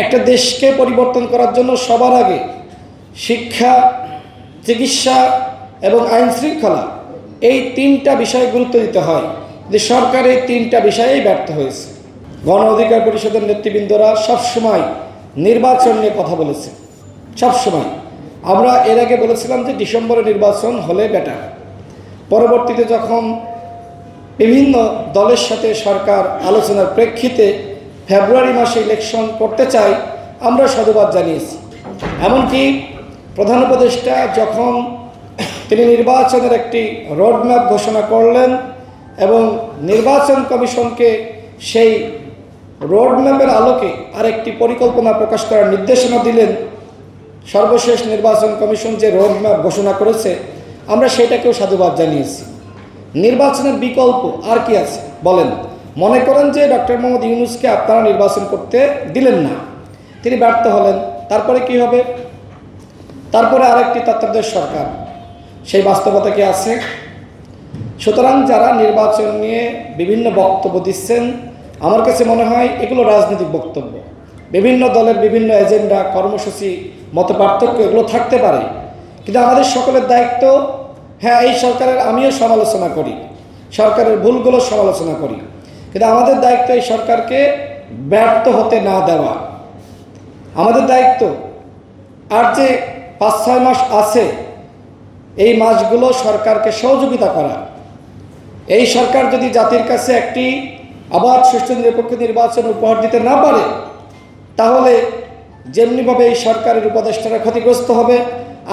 একটা দেশকে পরিবর্তন করার জন্য সবার আগে শিক্ষা, চিকিৎসা এবং আইন শৃঙ্খলা এই তিনটা বিষয়ে গুরুত্ব দিতে হয়। যে সরকার এই তিনটা বিষয়েই ব্যর্থ হয়েছে। গণ অধিকার পরিষদের নেতৃবৃন্দরা সবসময় নির্বাচন নিয়ে কথা বলেছে। সবসময় আমরা এর আগে বলেছিলাম যে ডিসেম্বরে নির্বাচন হলে বেটার। পরবর্তীতে যখন বিভিন্ন দলের সাথে সরকার আলোচনার প্রেক্ষিতে ফেব্রুয়ারি মাসে ইলেকশন করতে চাই, আমরা সাধুবাদ জানিয়েছি। এমনকি প্রধান উপদেষ্টা যখন তিনি নির্বাচনের একটি রোডম্যাপ ঘোষণা করলেন এবং নির্বাচন কমিশনকে সেই রোডম্যাপের আলোকে আরেকটি পরিকল্পনা প্রকাশ করার নির্দেশনা দিলেন, সর্বশেষ নির্বাচন কমিশন যে রোডম্যাপ ঘোষণা করেছে আমরা সেটাকেও সাধুবাদ জানিয়েছি। নির্বাচনের বিকল্প আর কি আছে বলেন? মনে করেন যে ডক্টর মোহাম্মদ ইউনূসকে আপনারা নির্বাচন করতে দিলেন না, তিনি ব্যর্থ হলেন, তারপরে কি হবে? তারপরে আরেকটি তত্ত্বাবধায়ক সরকার, সেই বাস্তবতা কি আছে? সুতরাং যারা নির্বাচন নিয়ে বিভিন্ন বক্তব্য দিচ্ছেন, আমার কাছে মনে হয় এগুলো রাজনৈতিক বক্তব্য। বিভিন্ন দলের বিভিন্ন এজেন্ডা, কর্মসূচি, মত পার্থক্য এগুলো থাকতে পারে, কিন্তু আমাদের সকলের দায়িত্ব, হ্যাঁ এই সরকারের আমিও সমালোচনা করি, সরকারের ভুলগুলো সমালোচনা করি, কিন্তু আমাদের দায়িত্ব এই সরকারকে ব্যর্থ হতে না দেওয়া। আমাদের দায়িত্ব আর যে 5-6 মাস আছে এই মাসগুলো সরকারকে সহযোগিতা করা। এই সরকার যদি জাতির কাছে একটি অবাধ, সুষ্ঠু, নিরপেক্ষ নির্বাচন উপহার দিতে না পারে, তাহলে যেমনিভাবে এই সরকারের উপদেষ্টারা ক্ষতিগ্রস্ত হবে,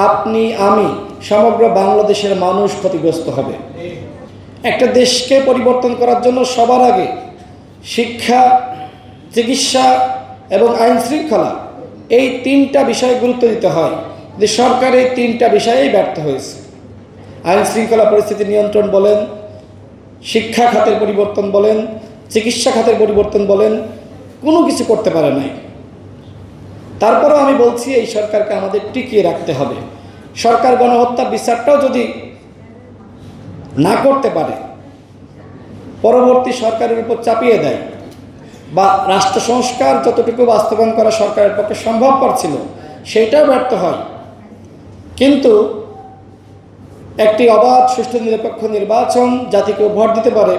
আপনি, আমি, সমগ্র বাংলাদেশের মানুষ ক্ষতিগ্রস্ত হবে। একটা দেশকে পরিবর্তন করার জন্য সবার আগে শিক্ষা, চিকিৎসা এবং আইন শৃঙ্খলা এই তিনটা বিষয়ে গুরুত্ব দিতে হয়। যে সরকার এই তিনটা বিষয়েই ব্যর্থ হয়েছে। আইন শৃঙ্খলা পরিস্থিতি নিয়ন্ত্রণ বলেন, শিক্ষা খাতের পরিবর্তন বলেন, চিকিৎসা খাতের পরিবর্তন বলেন, কোনো কিছু করতে পারে নাই। তারপরেও আমি বলছি এই সরকারকে আমাদের টিকিয়ে রাখতে হবে। সরকার গণহত্যার বিচারটাও যদি না করতে পারে, পরবর্তী সরকারের উপর চাপিয়ে দেয়, বা রাষ্ট্র সংস্কার যতটুকু বাস্তবায়ন করা সরকারের পক্ষে সম্ভবপর ছিল সেইটাও ব্যর্থ হয়, কিন্তু একটি অবাধ, সুষ্ঠু, নিরপেক্ষ নির্বাচন জাতিকে উপহার দিতে পারে,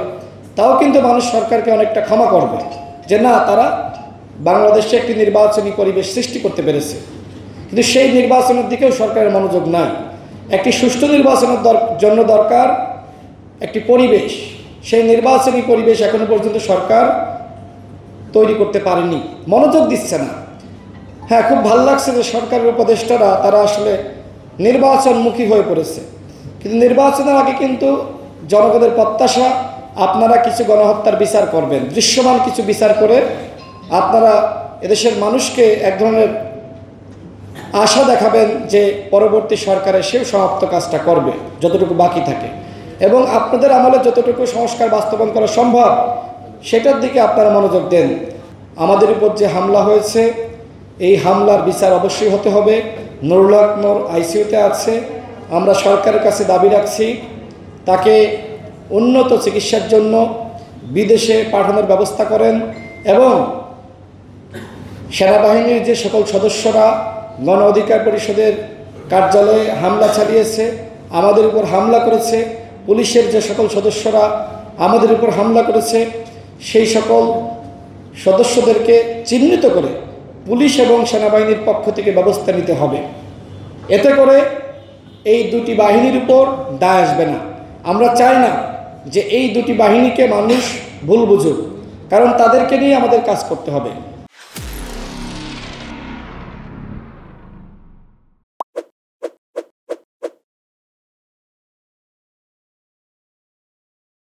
তাও কিন্তু মানুষ সরকারকে অনেকটা ক্ষমা করবে যে না, তারা বাংলাদেশে একটি নির্বাচনী পরিবেশ সৃষ্টি করতে পেরেছে। কিন্তু সেই নির্বাচনের দিকেও সরকারের মনোযোগ নাই। একটি সুষ্ঠু নির্বাচনের জন্য দরকার একটি পরিবেশ, সেই নির্বাচনী পরিবেশ এখনো পর্যন্ত সরকার তৈরি করতে পারেনি, মনোযোগ দিচ্ছে না। হ্যাঁ, খুব ভালো লাগছে যে সরকারের উপদেষ্টারা তারা আসলে নির্বাচনমুখী হয়ে পড়েছে, কিন্তু নির্বাচনের আগে কিন্তু জনগণের প্রত্যাশা আপনারা কিছু গণহত্যার বিচার করবেন, দৃশ্যমান কিছু বিচার করে আপনারা এদেশের মানুষকে এক ধরনের আশা দেখাবেন যে পরবর্তী সরকারে সেও সমাপ্ত কাজটা করবে যতটুকু বাকি থাকে, এবং আপনাদের আমলে যতটুকু সংস্কার বাস্তবায়ন করা সম্ভব সেটার দিকে আপনারা মনোযোগ দেন। আমাদের উপর যে হামলা হয়েছে, এই হামলার বিচার অবশ্যই হতে হবে। নুরুল হক নূর আইসিইউতে আছে, আমরা সরকারের কাছে দাবি রাখছি তাকে উন্নত চিকিৎসার জন্য বিদেশে পাঠানোর ব্যবস্থা করেন, এবং সেনাবাহিনীর যে সকল সদস্যরা গণ অধিকার পরিষদের কার্যালয়ে হামলা চালিয়েছে, আমাদের উপর হামলা করেছে, পুলিশের যে সকল সদস্যরা আমাদের উপর হামলা করেছে, সেই সকল সদস্যদেরকে চিহ্নিত করে পুলিশ এবং সেনাবাহিনীর পক্ষ থেকে ব্যবস্থা নিতে হবে। এতে করে এই দুটি বাহিনীর উপর দায় আসবে না। আমরা চাই না যে এই দুটি বাহিনীকে মানুষ ভুল বুঝুক, কারণ তাদেরকে নিয়ে আমাদের কাজ করতে হবে।